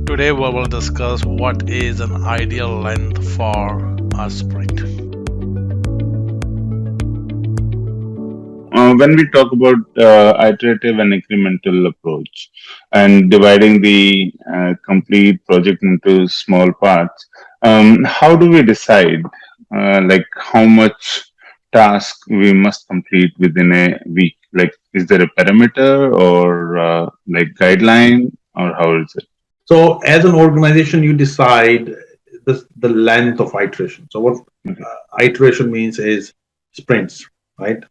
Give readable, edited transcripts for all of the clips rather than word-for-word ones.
Today we will discuss what is an ideal length for a sprint. When we talk about iterative and incremental approach and dividing the complete project into small parts, how do we decide like how much task we must complete within a week? Like, is there a parameter or like guideline, or how is it? So, as an organization, you decide the length of iteration. So, what Okay. iteration means is sprints, right?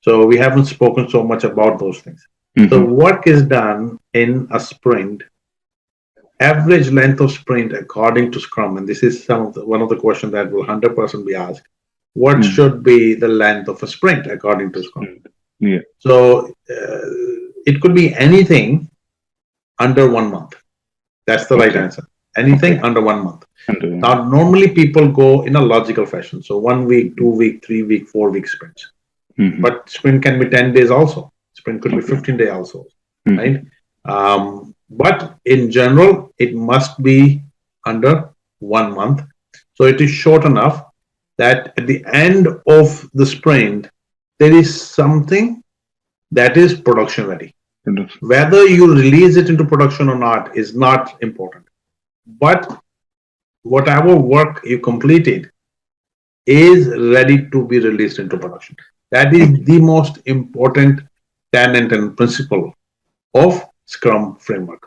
So, we haven't spoken so much about those things. So, Mhm. work is done in a sprint. Average length of sprint according to Scrum, and this is one of the questions that will 100% be asked. What Mhm. should be the length of a sprint according to Scrum? Yeah. So, it could be anything under 1 month. That's the right Okay. answer. Anything Okay. under 1 month. And, Now, normally people go in a logical fashion. So 1 week, 2 week, 3 week, 4 week sprints. mhm. But sprint can be 10 days also. Sprint could be Okay. 15 days also, Mhm. right? But in general, it must be under 1 month. So it is short enough that at the end of the sprint, there is something that is production ready. Wonderful. Whether you release it into production or not is not important. But whatever work you completed is ready to be released into production. That is Okay. the most important tenet and principle of Scrum framework.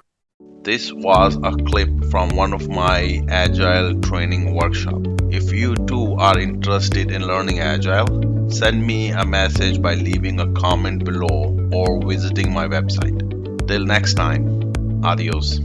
This was a clip from one of my Agile training workshop. If you too are interested in learning Agile, send me a message by leaving a comment below or visiting my website. Till next time, adios.